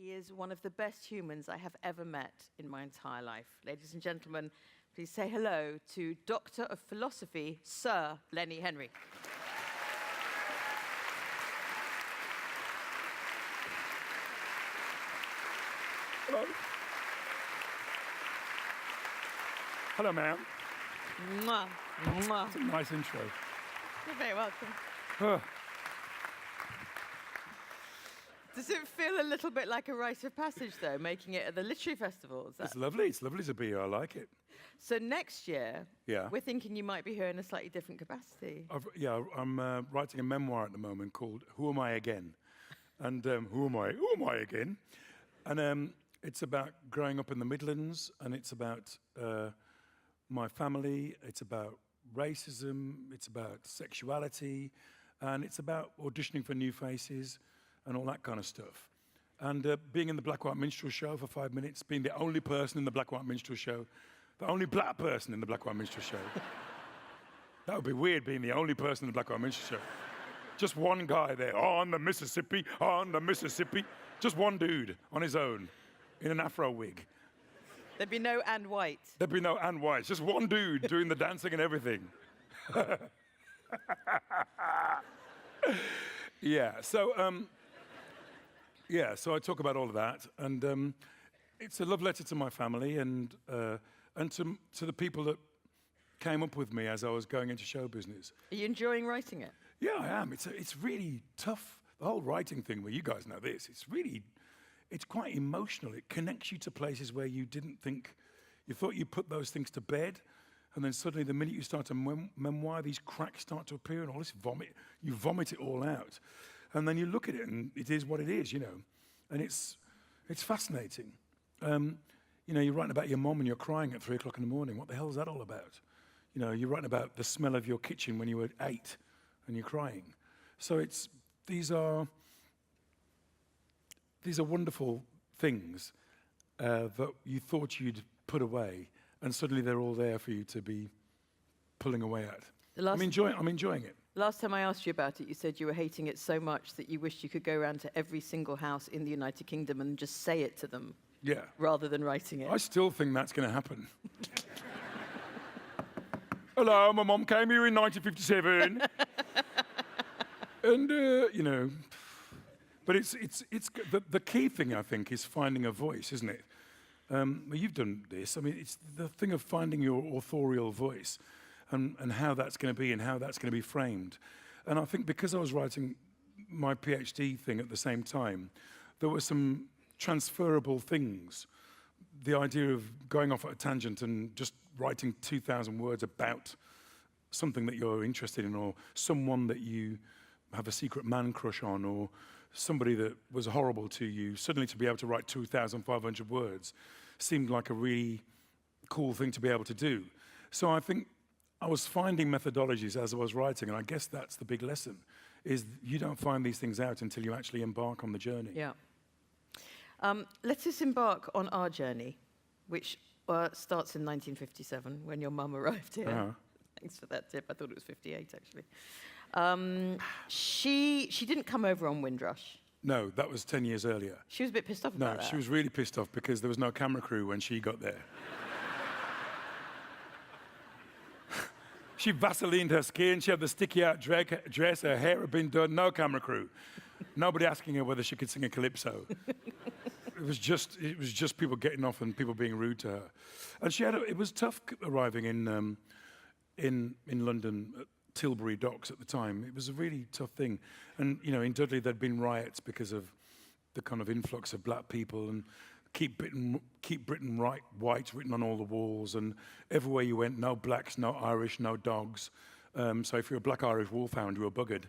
He is one of the best humans I have ever met in my entire life. Ladies and gentlemen, please say hello to Doctor of Philosophy, Sir Lenny Henry. Hello. Hello, ma'am. Mwah. Mwah. It's a nice intro. You're very welcome. Oh, Does it feel a little bit like a rite of passage, though, making it at the literary festival? it's lovely. It's lovely to be here. I like it. So next year, Yeah. we're thinking you might be here in a slightly different capacity. I'm writing a memoir at the moment called "Who Am I Again?" And who am I? Who am I again? And it's about growing up in the Midlands, and it's about my family. It's about racism. It's about sexuality, and it's about auditioning for new faces and all that kind of stuff. And being in the Black White Minstrel show for 5 minutes, being the only person in the Black White Minstrel show, the only black person in the Black White Minstrel show. That would be weird, being the only person in the Black White Minstrel show. Just one guy there, on the Mississippi, on the Mississippi. Just one dude on his own, in an afro wig. There'd be no Anne White. There'd be no Anne White, just one dude doing the dancing and everything. So I talk about all of that, and it's a love letter to my family and to the people that came up with me as I was going into show business. Are you enjoying writing it? Yeah, I am. It's really tough. The whole writing thing, well, you guys know this, it's quite emotional. It connects you to places where you didn't think, you thought you put those things to bed, and then suddenly the minute you start a memoir, these cracks start to appear and all this vomit, you vomit it all out. And then you look at it and it is what it is, you know. And it's fascinating. You know, you're writing about your mom and you're crying at 3 o'clock in the morning. What the hell is that all about? You know, you're writing about the smell of your kitchen when you were 8 and you're crying. So these are wonderful things that you thought you'd put away, and suddenly they're all there for you to be pulling away at. I'm enjoying it. Last time I asked you about it, you said you were hating it so much that you wished you could go around to every single house in the United Kingdom and just say it to them. Yeah. Rather than writing it. I still think that's going to happen. Hello, my mom came here in 1957. And, you know, but the key thing, I think, is finding a voice, isn't it? Well, you've done this. I mean, it's the thing of finding your authorial voice and how that's going to be and how that's going to be framed. And I think because I was writing my PhD thing at the same time, there were some transferable things. The idea of going off at a tangent and just writing 2,000 words about something that you're interested in, or someone that you have a secret man crush on, or somebody that was horrible to you, suddenly to be able to write 2,500 words seemed like a really cool thing to be able to do. So I think I was finding methodologies as I was writing, and I guess that's the big lesson, is you don't find these things out until you actually embark on the journey. Yeah. Let us embark on our journey, which starts in 1957, when your mum arrived here. Uh-huh. Thanks for that tip. I thought it was 58, actually. She didn't come over on Windrush. No, that was 10 years earlier. She was a bit pissed off about that. No, she was really pissed off because there was no camera crew when she got there. She Vaselined her skin, she had the sticky out dress, her hair had been done, no camera crew. Nobody asking her whether she could sing a calypso. It was just people getting off and people being rude to her. And it was tough arriving in London at Tilbury Docks at the time. It was a really tough thing. And you know, in Dudley there'd been riots because of the kind of influx of black people, and keep Britain white written on all the walls, and everywhere you went, no blacks, no Irish, no dogs. So if you're a black Irish wolfhound, you were buggered.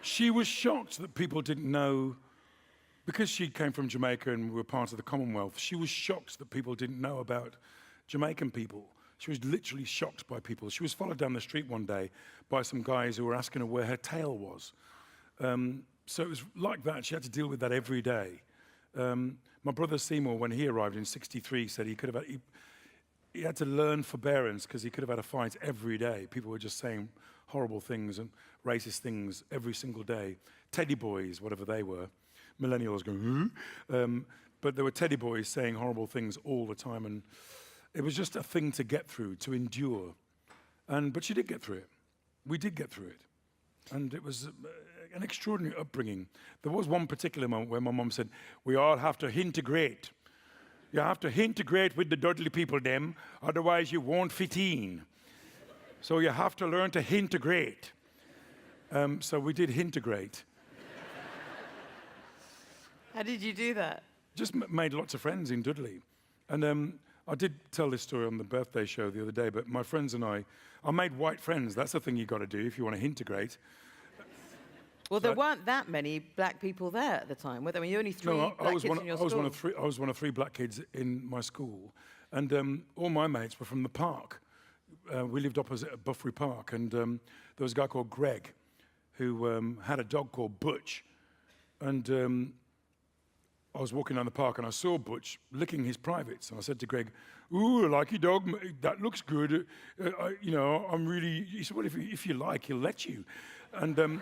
She was shocked that people didn't know, because she came from Jamaica and we were part of the Commonwealth, she was shocked that people didn't know about Jamaican people. She was literally shocked by people. She was followed down the street one day by some guys who were asking her where her tail was. So it was like that. She had to deal with that every day. My brother Seymour, when he arrived in '63, said he had to learn forbearance because he could have had a fight every day. People were just saying horrible things and racist things every single day. Teddy boys, whatever they were, millennials going, but there were teddy boys saying horrible things all the time, and it was just a thing to get through, to endure. But she did get through it. We did get through it. And it was an extraordinary upbringing. There was one particular moment where my mum said, we all have to integrate. You have to integrate with the Dudley people, them, otherwise you won't fit in. So you have to learn to integrate. So we did integrate. How did you do that? Just made lots of friends in Dudley. And I did tell this story on the birthday show the other day, but my friends and I made white friends. That's the thing you got to do if you want to integrate. Well, there weren't that many black people there at the time, were there? I mean, you only three black kids in your school. I was one of three black kids in my school, and all my mates were from the park. We lived opposite Buffrey Park, and there was a guy called Greg who had a dog called Butch, and I was walking down the park and I saw Butch licking his privates, and I said to Greg, "Ooh, I like your dog. That looks good. I'm really." He said, "Well, if you like, he'll let you," and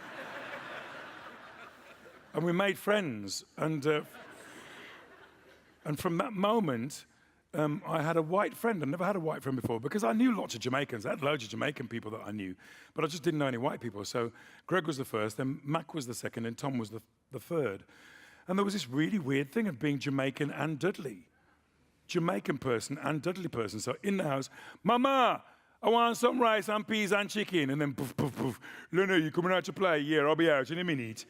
we made friends, and from that moment, I had a white friend. I never had a white friend before because I knew lots of Jamaicans. I had loads of Jamaican people that I knew, but I just didn't know any white people. So Greg was the first, then Mac was the second, and Tom was the third. And there was this really weird thing of being Jamaican and Dudley. Jamaican person and Dudley person. So in the house, "Mama, I want some rice and peas and chicken." And then poof, poof, poof. "Lenny, you coming out to play? Yeah, I'll be out in a minute."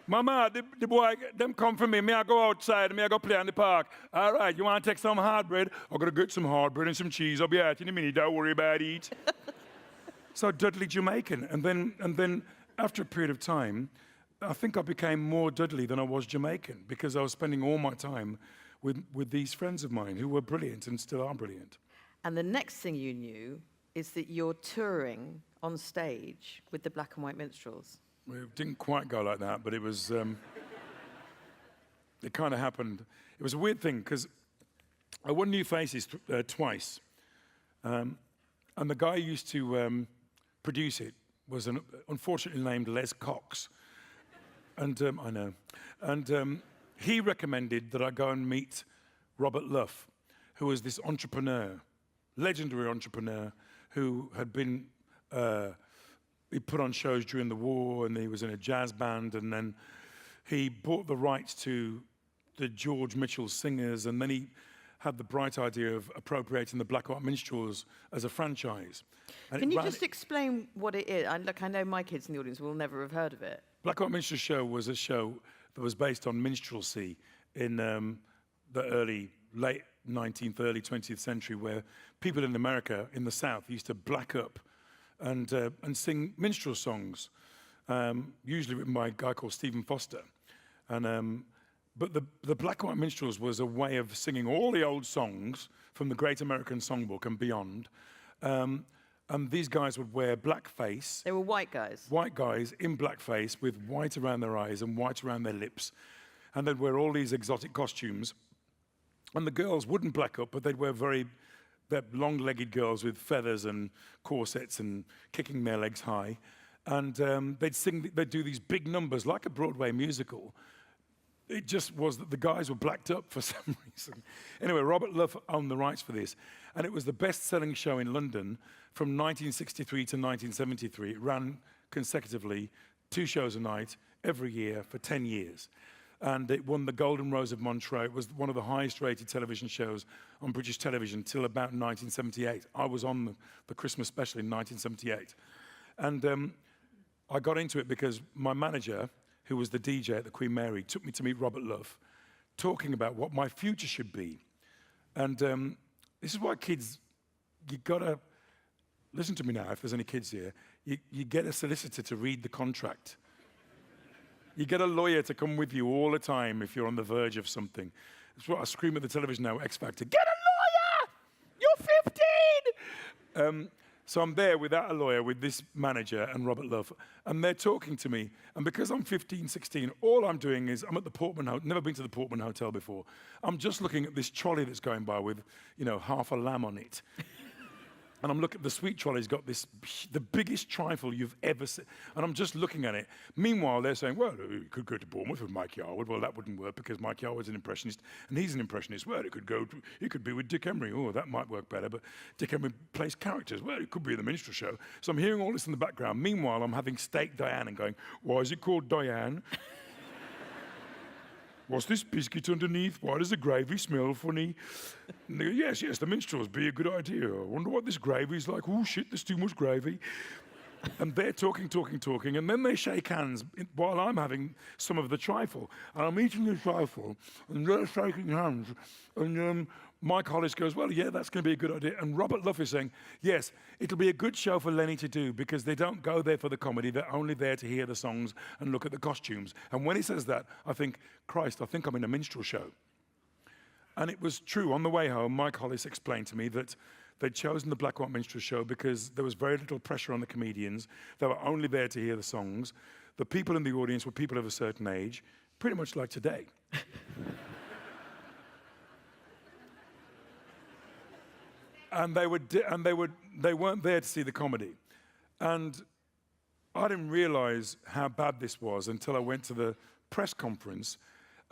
"Mama, the boy, them come for me. Me, I go outside, me, I go play in the park. All right, you want to take some hard bread? I'm going to get some hard bread and some cheese. I'll be out in a minute. Don't worry about it." So Dudley Jamaican. And then after a period of time, I think I became more Dudley than I was Jamaican because I was spending all my time with these friends of mine who were brilliant and still are brilliant. And the next thing you knew is that you're touring on stage with the Black and White Minstrels. Well, it didn't quite go like that, but it was, it kind of happened. It was a weird thing because I won New Faces twice. And the guy who used to produce it was unfortunately named Les Cox. And I know. And he recommended that I go and meet Robert Luff, who was this entrepreneur, legendary entrepreneur, who had been, he put on shows during the war, and he was in a jazz band, and then he bought the rights to the George Mitchell singers, and then he had the bright idea of appropriating the Black and White Minstrels as a franchise. And Can you just explain what it is? I know my kids in the audience will never have heard of it. Black and White Minstrels show was a show that was based on minstrelsy in the late 19th, early 20th century, where people in America, in the South, used to black up and sing minstrel songs, usually written by a guy called Stephen Foster. But the Black and White Minstrels was a way of singing all the old songs from the Great American Songbook and beyond. And these guys would wear blackface. They were white guys. White guys in blackface with white around their eyes and white around their lips. And they'd wear all these exotic costumes. And the girls wouldn't black up, but they'd wear they're long-legged girls with feathers and corsets and kicking their legs high. And they'd do these big numbers like a Broadway musical. It just was that the guys were blacked up for some reason. Anyway, Robert Luff owned the rights for this, and it was the best-selling show in London from 1963 to 1973. It ran consecutively, 2 shows a night, every year for 10 years. And it won the Golden Rose of Montreux. It was one of the highest-rated television shows on British television till about 1978. I was on the Christmas special in 1978. And I got into it because my manager, who was the DJ at the Queen Mary, took me to meet Robert Luff, talking about what my future should be. And this is why kids, you gotta, listen to me now if there's any kids here, you get a solicitor to read the contract. You get a lawyer to come with you all the time if you're on the verge of something. That's what I scream at the television now, X Factor, get a lawyer! You're 15! So I'm there without a lawyer, with this manager and Robert Love, and they're talking to me. And because I'm 15, 16, all I'm doing is I'm at the Portman Hotel, never been to the Portman Hotel before. I'm just looking at this trolley that's going by with, half a lamb on it. And I'm looking, the sweet trolley's got the biggest trifle you've ever seen. And I'm just looking at it. Meanwhile, they're saying, well, you could go to Bournemouth with Mike Yarwood. Well, that wouldn't work because Mike Yarwood's an impressionist and he's an impressionist. Well, he could be with Dick Emery. Oh, that might work better. But Dick Emery plays characters. Well, it could be in the minstrel show. So I'm hearing all this in the background. Meanwhile, I'm having steak Diane and going, why is it called Diane? What's this biscuit underneath? Why does the gravy smell funny? And they go, yes, the minstrels be a good idea. I wonder what this gravy's like. Oh, shit, there's too much gravy. And they're talking, and then they shake hands while I'm having some of the trifle. And I'm eating the trifle, and they're shaking hands. And Mike Hollis goes, well, yeah, that's going to be a good idea. And Robert Luff is saying, yes, it'll be a good show for Lenny to do because they don't go there for the comedy. They're only there to hear the songs and look at the costumes. And when he says that, I think, Christ, I think I'm in a minstrel show. And it was true. On the way home, Mike Hollis explained to me that they'd chosen the Black and White Minstrels show because there was very little pressure on the comedians. They were only there to hear the songs. The people in the audience were people of a certain age, pretty much like today. And they weren't there to see the comedy. And I didn't realize how bad this was until I went to the press conference,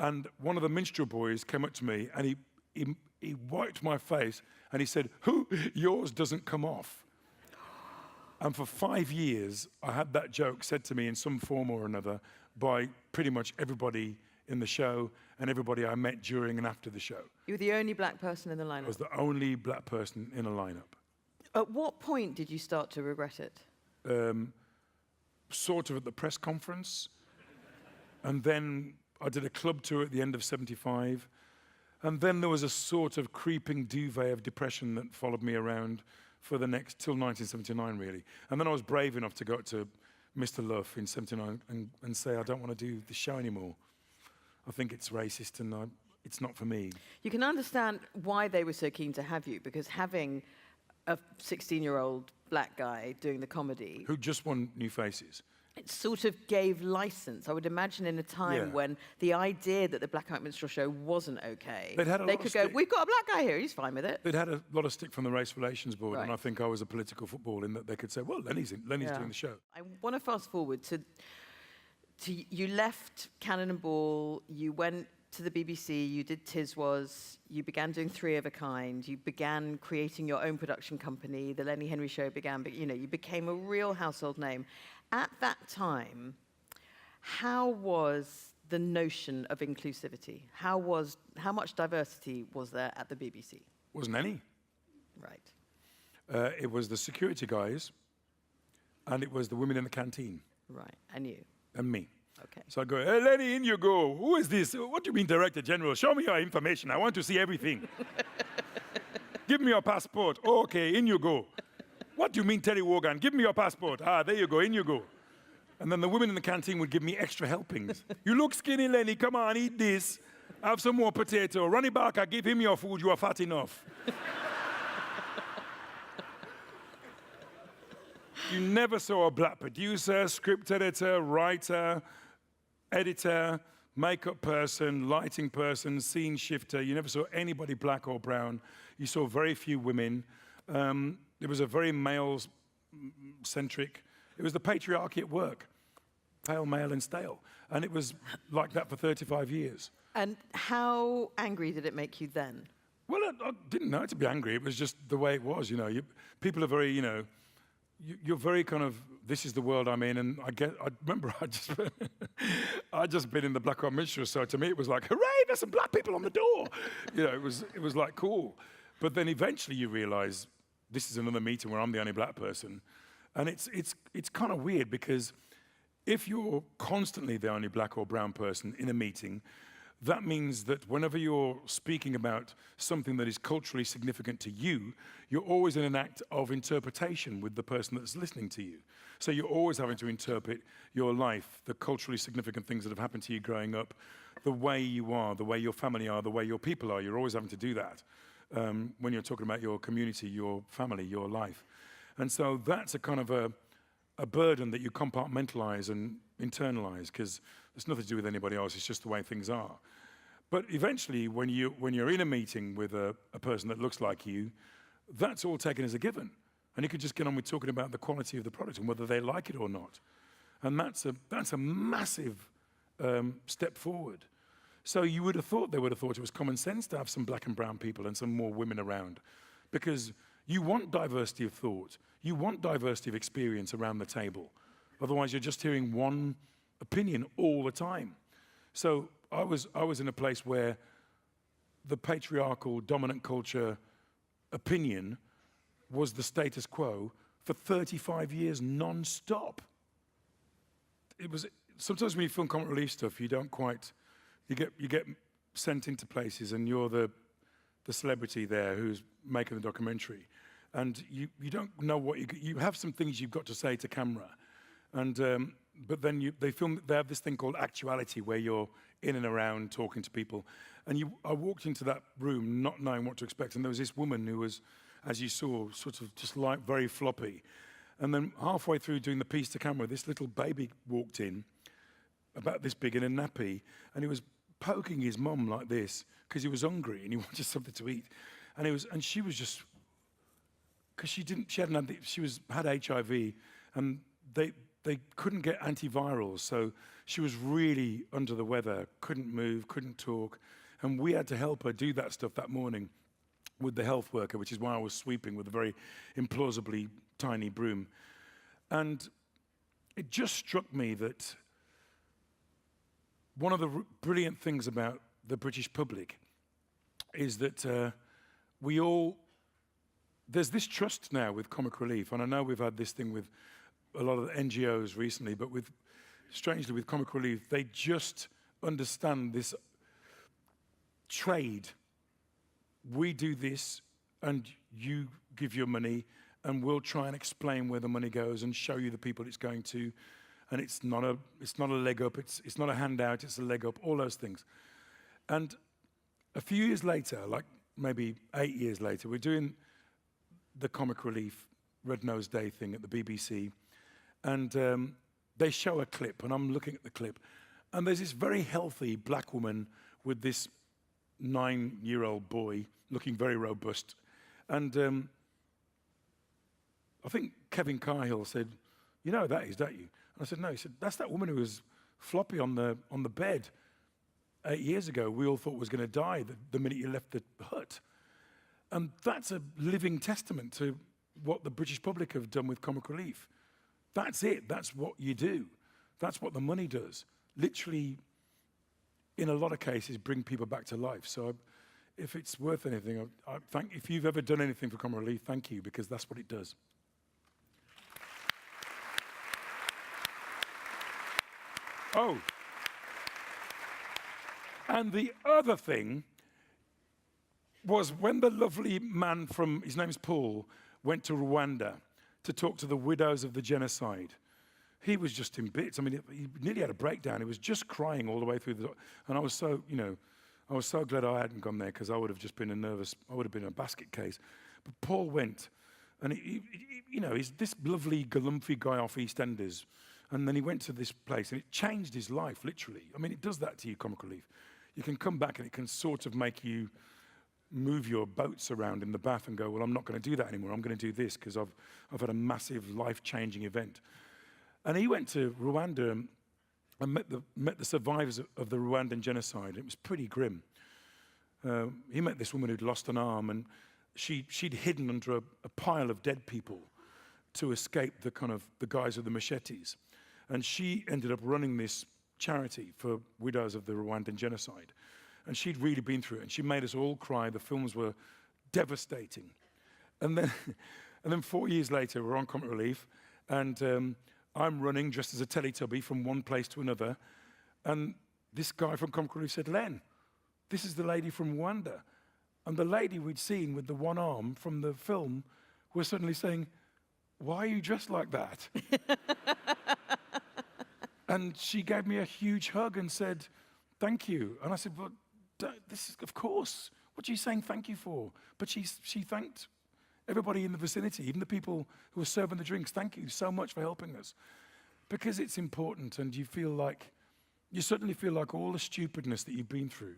and one of the minstrel boys came up to me and he wiped my face and he said, "Who? Yours doesn't come off." And for 5 years, I had that joke said to me in some form or another by pretty much everybody in the show and everybody I met during and after the show. You were the only black person in the lineup? I was the only black person in a lineup. At what point did you start to regret it? Sort of at the press conference. And then I did a club tour at the end of '75. And then there was a sort of creeping duvet of depression that followed me around for the next, till 1979 really. And then I was brave enough to go to Mr. Love in '79 and say, I don't want to do the show anymore. I think it's racist and it's not for me. You can understand why they were so keen to have you, because having a 16-year-old black guy doing the comedy... Who just won New Faces. It sort of gave license. I would imagine in a time when the idea that the Black and White Minstrel show wasn't okay, they could go, we've got a black guy here, he's fine with it. They'd had a lot of stick from the Race Relations Board, and I think I was a political football in that they could say, well, Lenny's doing the show. I want to fast forward to you left Cannon and Ball, you went to the BBC, you did Tiswas, you began doing Three of a Kind, you began creating your own production company, the Lenny Henry show began, but you became a real household name. At that time, how was the notion of inclusivity? How much diversity was there at the BBC? Wasn't any. Right. It was the security guys, and it was the women in the canteen. Right, and you? And me. Okay. So I go, hey, Lenny, in you go. Who is this? What do you mean, Director General? Show me your information. I want to see everything. Give me your passport. Oh, okay, in you go. What do you mean, Terry Wogan? Give me your passport. Ah, there you go, in you go. And then the women in the canteen would give me extra helpings. You look skinny, Lenny. Come on, eat this. Have some more potato. Ronnie Barker, give him your food. You are fat enough. You never saw a black producer, script editor, writer, editor, makeup person, lighting person, scene shifter. You never saw anybody black or brown. You saw very few women. It was a very male-centric, it was the patriarchy at work. Pale, male, and stale. And it was like that for 35 years. And how angry did it make you then? Well, I didn't know to be angry. It was just the way it was, people are very, you're very kind of, this is the world I'm in, and I remember I'd just been in the Black and White Minstrels, so to me it was like, hooray, there's some black people on the door. It was like cool. But then eventually you realize this is another meeting where I'm the only black person. And it's kind of weird because if you're constantly the only black or brown person in a meeting, that means that whenever you're speaking about something that is culturally significant to you, you're always in an act of interpretation with the person that's listening to you. So you're always having to interpret your life, the culturally significant things that have happened to you growing up, the way you are, the way your family are, the way your people are. You're always having to do that when you're talking about your community, your family, your life. And so that's a kind of a burden that you compartmentalize and internalize, because it's nothing to do with anybody else, it's just the way things are. But eventually, when you're in a meeting with a person that looks like you, that's all taken as a given. And you could just get on with talking about the quality of the product and whether they like it or not. And that's a massive step forward. So you would have thought they would have thought it was common sense to have some black and brown people and some more women around, because you want diversity of thought. You want diversity of experience around the table. Otherwise, you're just hearing one opinion all the time. So I was in a place where the patriarchal, dominant culture opinion was the status quo for 35 years non-stop. It was, sometimes when you film comic relief stuff, you don't quite, you get sent into places and you're the celebrity there who's making the documentary. And you don't know what you have some things you've got to say to camera. And, but then they have this thing called actuality where you're in and around talking to people. And I walked into that room not knowing what to expect. And there was this woman who was, as you saw, sort of just like very floppy. And then halfway through doing the piece to camera, this little baby walked in, about this big in a nappy, and he was poking his mum like this because he was hungry and he wanted something to eat. And she was just, because she had HIV, and they couldn't get antivirals, so she was really under the weather, couldn't move, couldn't talk, and we had to help her do that stuff that morning with the health worker, which is why I was sweeping with a very implausibly tiny broom. And it just struck me that one of the brilliant things about the British public is that there's this trust now with comic relief, and I know we've had this thing with a lot of the NGOs recently, but strangely with comic relief, they just understand this trade. We do this, and you give your money, and we'll try and explain where the money goes and show you the people it's going to. And it's not a leg up, it's not a handout, it's a leg up, all those things. And a few years later, like maybe 8 years later, we're doing the comic relief Red Nose Day thing at the BBC, and they show a clip, and I'm looking at the clip, and there's this very healthy black woman with this 9-year-old boy looking very robust. And I think Kevin Cahill said, "You know who that is, don't you?" And I said, "No." He said, "That's that woman who was floppy on the bed 8 years ago. We all thought was going to die the minute you left the hut." And that's a living testament to what the British public have done with comic relief. That's it. That's what you do. That's what the money does. Literally, in a lot of cases, bring people back to life. So if it's worth anything, if you've ever done anything for comic relief, thank you, because that's what it does. Oh. And the other thing was when the lovely man his name is Paul, went to Rwanda to talk to the widows of the genocide. He was just in bits. I mean, he nearly had a breakdown. He was just crying all the way through and I was so glad I hadn't gone there, because I would have just been I would have been a basket case. But Paul went, and he's this lovely Galumphy guy off EastEnders, and then he went to this place, and it changed his life, literally. I mean, it does that to you, comic relief. You can come back, and it can sort of make you move your boats around in the bath and go, well, I'm not going to do that anymore. I'm going to do this because I've had a massive life-changing event. And he went to Rwanda and met the survivors of the Rwandan genocide. It was pretty grim. He met this woman who'd lost an arm, and she'd hidden under a pile of dead people to escape the guys with the machetes. And she ended up running this charity for widows of the Rwandan genocide. And she'd really been through it, and she made us all cry. The films were devastating. And then 4 years later, we're on comic relief, and I'm running dressed as a Teletubby from one place to another, and this guy from comic relief said, "Len, this is the lady from Rwanda." And the lady we'd seen with the one arm from the film was suddenly saying, "Why are you dressed like that?" And she gave me a huge hug and said, "Thank you." And I said, "Well, this is, of course. What are you saying thank you for?" But she thanked Everybody in the vicinity, even the people who are serving the drinks, thank you so much for helping us. Because it's important, and you certainly feel like all the stupidness that you've been through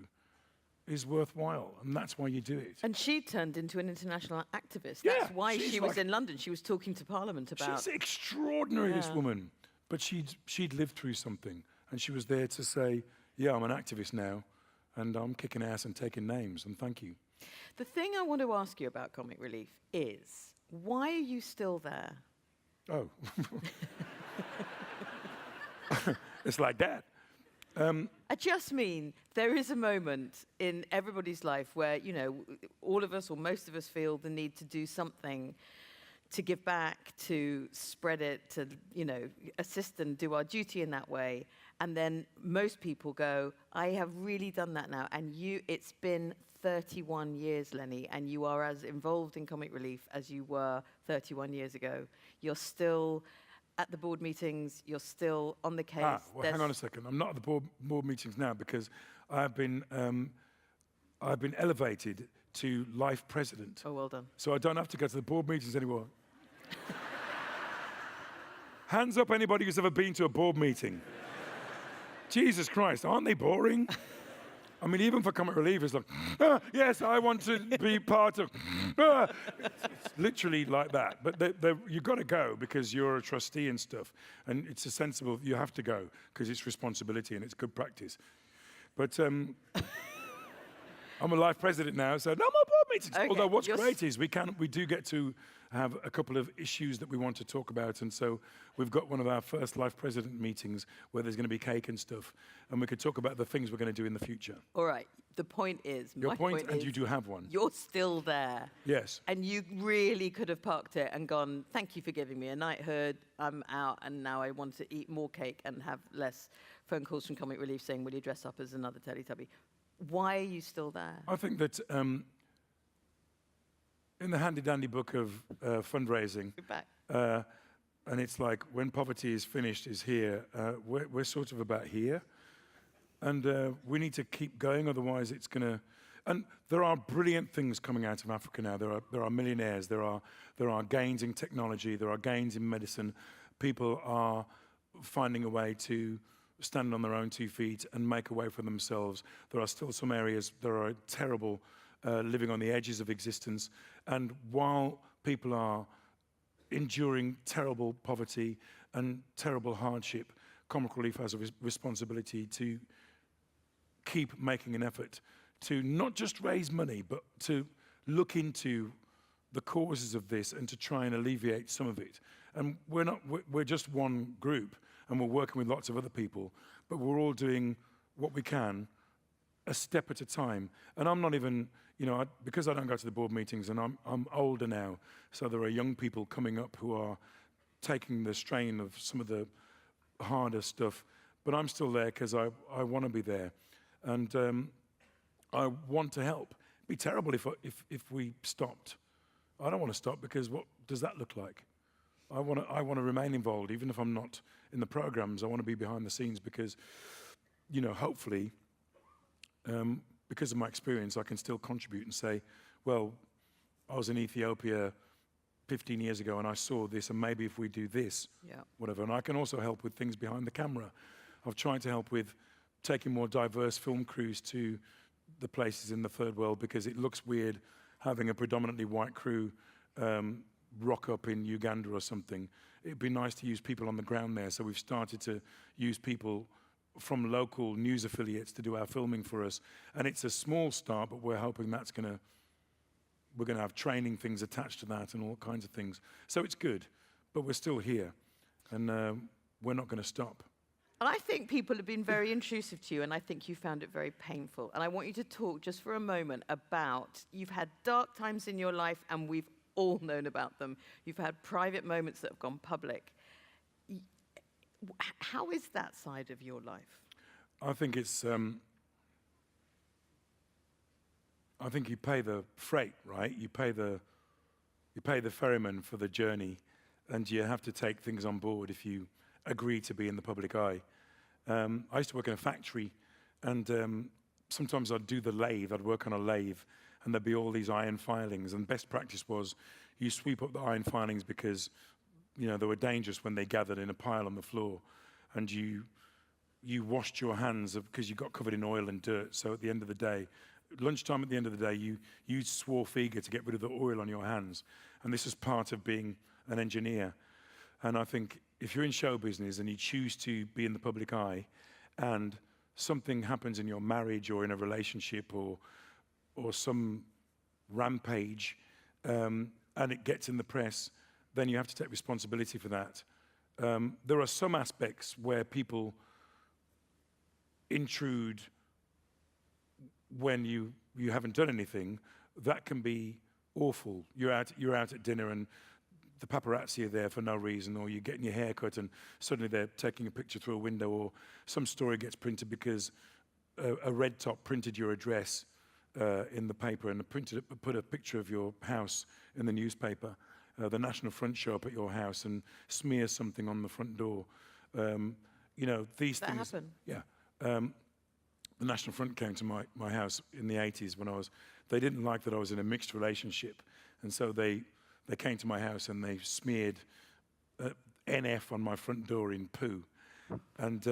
is worthwhile, and that's why you do it. And she turned into an international activist. Yeah, That's why she's she was like- in London. She was talking to Parliament about... She's extraordinary, this Yeah. woman. But she'd lived through something, and she was there to say, yeah, I'm an activist now, and I'm kicking ass and taking names, and thank you. The thing I want to ask you about Comic Relief is, why are you still there? Oh. It's like that. I just mean there is a moment in everybody's life where, all of us or most of us feel the need to do something to give back, to spread it, to, assist and do our duty in that way. And then most people go, I have really done that now. And it's been 31 years, Lenny, and you are as involved in Comic Relief as you were 31 years ago. You're still at the board meetings, you're still on the case. Well, hang on a second. I'm not at the board meetings now because I've been elevated to life president. Oh, well done. So I don't have to go to the board meetings anymore. Hands up anybody who's ever been to a board meeting. Jesus Christ, aren't they boring? I mean, even for Comic Relief, it's like, yes, I want to be part of. It's literally like that. But you've got to go because you're a trustee and stuff. And it's a sensible, you have to go because it's responsibility and it's good practice. But I'm a life president now, so no more board meetings. Okay, Although what's great is we do get to have a couple of issues that we want to talk about. And so we've got one of our first life president meetings where there's going to be cake and stuff. And we could talk about the things we're going to do in the future. All right. The point is, Your point, and you do have one. You're still there. Yes. And you really could have parked it and gone, thank you for giving me a knighthood. I'm out, and now I want to eat more cake and have less phone calls from Comic Relief saying, will you dress up as another Teletubby? Why are you still there? I think that in the handy-dandy book of fundraising, You're back. and it's like, when poverty is finished is here, we're sort of about here. And we need to keep going, otherwise it's going to... And there are brilliant things coming out of Africa now. There are millionaires, there are gains in technology, there are gains in medicine. People are finding a way to stand on their own 2 feet and make a way for themselves. There are still some areas that are terrible, living on the edges of existence. And while people are enduring terrible poverty and terrible hardship, Comic Relief has a responsibility to keep making an effort to not just raise money, but to look into the causes of this and to try and alleviate some of it. And we're just one group, and we're working with lots of other people, but we're all doing what we can, a step at a time. And I'm not even, because I don't go to the board meetings, and I'm older now, so there are young people coming up who are taking the strain of some of the harder stuff, but I'm still there because I want to be there. And I want to help. It'd be terrible if we stopped. I don't want to stop because what does that look like? I want to remain involved, even if I'm not in the programs. I want to be behind the scenes because, hopefully, because of my experience, I can still contribute and say, well, I was in Ethiopia 15 years ago and I saw this, and maybe if we do this, whatever. And I can also help with things behind the camera. I've tried to help with taking more diverse film crews to the places in the third world because it looks weird having a predominantly white crew rock up in Uganda or something. It'd be nice to use people on the ground there. So we've started to use people from local news affiliates to do our filming for us. And it's a small start, but we're hoping we're going to have training things attached to that and all kinds of things. So it's good, but we're still here. And we're not going to stop. And I think people have been very intrusive to you, and I think you found it very painful. And I want you to talk just for a moment about, you've had dark times in your life, and we've all known about them. You've had private moments that have gone public. How is that side of your life? I think it's, I think you pay the freight, right? You pay the ferryman for the journey, and you have to take things on board if you agree to be in the public eye. I used to work in a factory, and sometimes I'd do the lathe. I'd work on a lathe, and there'd be all these iron filings, and best practice was you sweep up the iron filings because, you know, they were dangerous when they gathered in a pile on the floor, and you washed your hands because you got covered in oil and dirt. So at the end of the day, lunchtime at the end of the day, you used Swarfega to get rid of the oil on your hands. And this is part of being an engineer. And I think if you're in show business and you choose to be in the public eye, and something happens in your marriage or in a relationship or some rampage, and it gets in the press, then you have to take responsibility for that. There are some aspects where people intrude when you haven't done anything. That can be awful. You're out at dinner and the paparazzi are there for no reason, or you're getting your hair cut and suddenly they're taking a picture through a window, or some story gets printed because a red top printed your address in the paper and put a picture of your house in the newspaper. The National Front show up at your house and smear something on the front door. You know, these Does that things. happen? Yeah. The National Front came to my house in the 80s when they didn't like that I was in a mixed relationship. And so they came to my house and they smeared NF on my front door in poo. And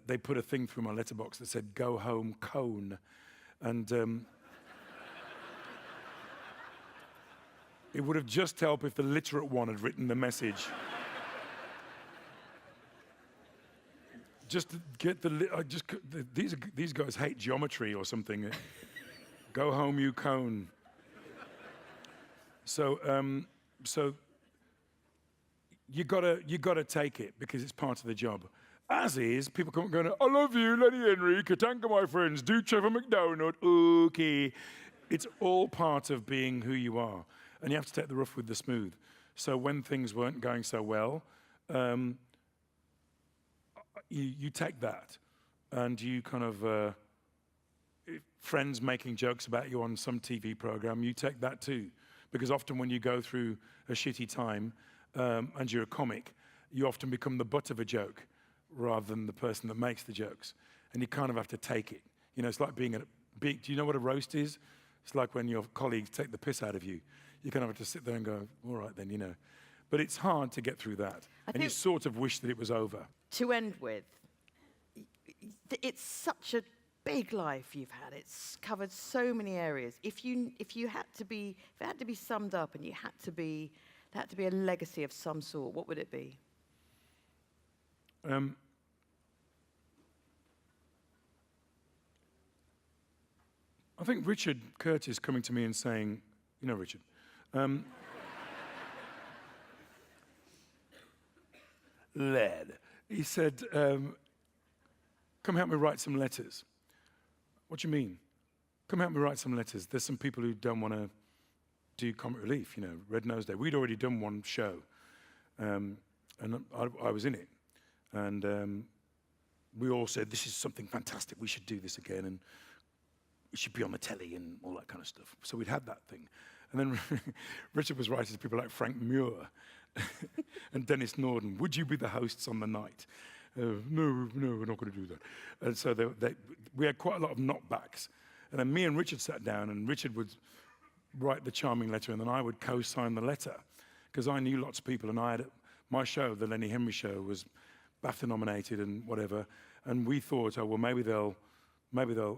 they put a thing through my letterbox that said, "Go home, cone." And it would have just helped if the literate one had written the message. Just to get these guys hate geometry or something. Go home, you cone. So you gotta take it because it's part of the job. As is, people come going, "I love you, Lenny Henry, Katanga, my friends, do Trevor McDonald, okay." It's all part of being who you are, and you have to take the rough with the smooth. So when things weren't going so well, you take that, and you kind of friends making jokes about you on some TV program, you take that too, because often when you go through a shitty time and you're a comic, you often become the butt of a joke rather than the person that makes the jokes, and you kind of have to take it. You know, it's like being do you know what a roast is? It's like when your colleagues take the piss out of you. You kind of have to sit there and go, "All right then," you know. But it's hard to get through that, and you sort of wish that it was over. To end with, it's such a big life you've had. It's covered so many areas. If it had to be summed up, and there had to be a legacy of some sort, what would it be? I think Richard Curtis coming to me and saying, you know, Richard, lad, he said, "Come help me write some letters." What do you mean? "Come help me write some letters. There's some people who don't want to do comic relief, you know, Red Nose Day." We'd already done one show, and I was in it. And we all said, "This is something fantastic. We should do this again, and it should be on the telly," and all that kind of stuff. So we'd had that thing. And then Richard was writing to people like Frank Muir and Dennis Norden, "Would you be the hosts on the night?" No, we're not going to do that. And so we had quite a lot of knockbacks. And then me and Richard sat down, and Richard would write the charming letter, and then I would co-sign the letter, because I knew lots of people, and I had my show, the Lenny Henry show, was BAFTA nominated and whatever. And we thought, "Oh, well, maybe they'll,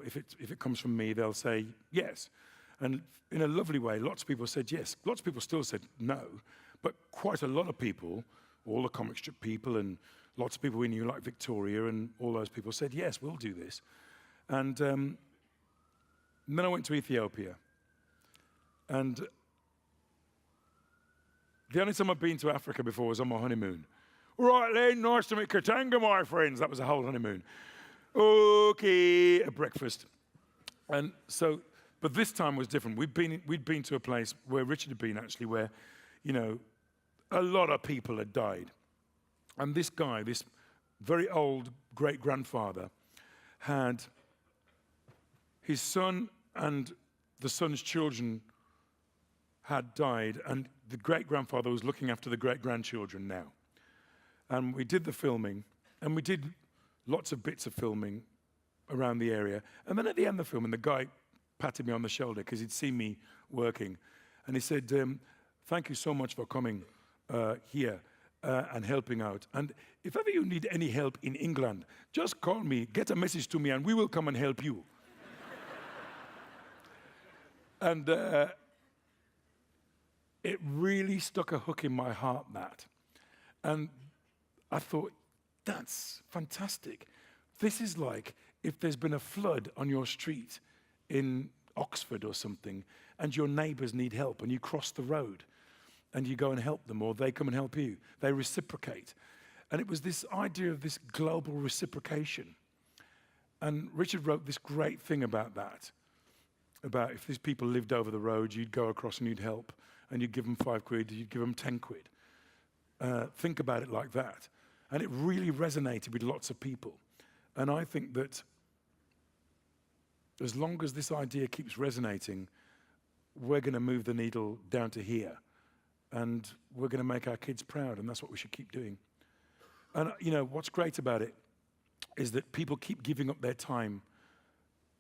if it comes from me, they'll say yes." And in a lovely way, lots of people said yes. Lots of people still said no, but quite a lot of people, all the comic strip people and lots of people we knew, like Victoria and all those people, said, "Yes, we'll do this." And then I went to Ethiopia. And the only time I've been to Africa before was on my honeymoon. "All right, Len, nice to meet Katanga, my friends." That was the whole honeymoon. "Okay," at breakfast. And so, but this time was different. We'd been to a place where Richard had been, actually, where, you know, a lot of people had died. And this guy, this very old great-grandfather, had his son and the son's children had died, and the great-grandfather was looking after the great-grandchildren now. And we did the filming, and we did lots of bits of filming around the area. And then at the end of the filming, the guy patted me on the shoulder because he'd seen me working. And he said, thank you so much for coming here and helping out. And if ever you need any help in England, just call me, get a message to me, and we will come and help you. And it really stuck a hook in my heart, that. And I thought, that's fantastic. This is like if there's been a flood on your street in Oxford or something, and your neighbours need help, and you cross the road, and you go and help them, or they come and help you. They reciprocate. And it was this idea of this global reciprocation. And Richard wrote this great thing about that, about if these people lived over the road, you'd go across and you'd help, and you'd give them 5 quid, you'd give them 10 quid. Think about it like that. And it really resonated with lots of people. And I think that as long as this idea keeps resonating, we're going to move the needle down to here. And we're going to make our kids proud, and that's what we should keep doing. And you know, what's great about it is that people keep giving up their time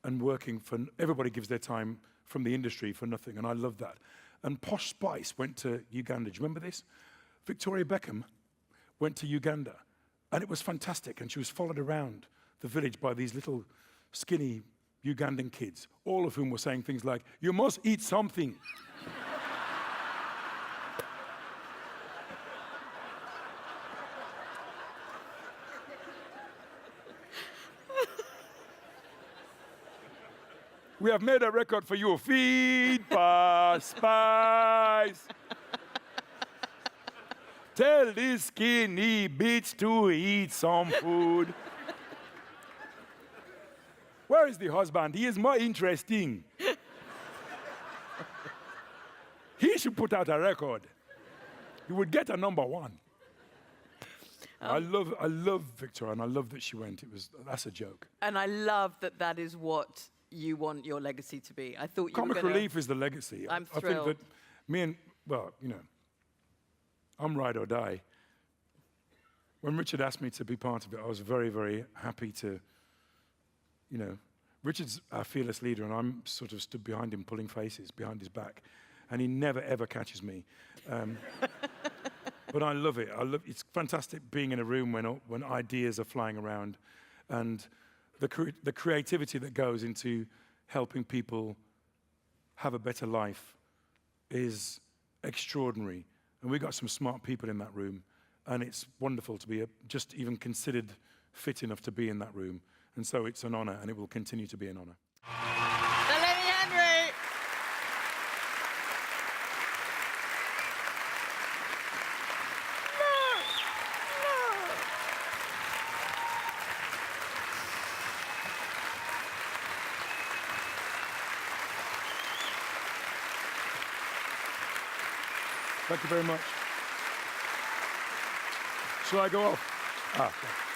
and working for, everybody gives their time from the industry for nothing, and I love that. And Posh Spice went to Uganda. Do you remember this? Victoria Beckham went to Uganda, and it was fantastic, and she was followed around the village by these little skinny Ugandan kids, all of whom were saying things like, "You must eat something." We have made a record for you. Feed Posh Spice. Tell this skinny bitch to eat some food. Where is the husband? He is more interesting. He should put out a record. He would get a #1. I love Victoria, and I love that she went. That's a joke. And I love that that is what you want your legacy to be. I thought you Comic were gonna... relief is the legacy. I'm I thrilled. think that me and, well, you know, I'm ride or die. When Richard asked me to be part of it, I was very, very happy to, you know, Richard's our fearless leader, and I'm sort of stood behind him, pulling faces behind his back, and he never, ever catches me. But I love it. It's fantastic being in a room when ideas are flying around, and the creativity that goes into helping people have a better life is extraordinary. And we've got some smart people in that room, and it's wonderful to be just even considered fit enough to be in that room. And so it's an honor, and it will continue to be an honor. The Lenny Henry! Thank you very much. Shall I go off?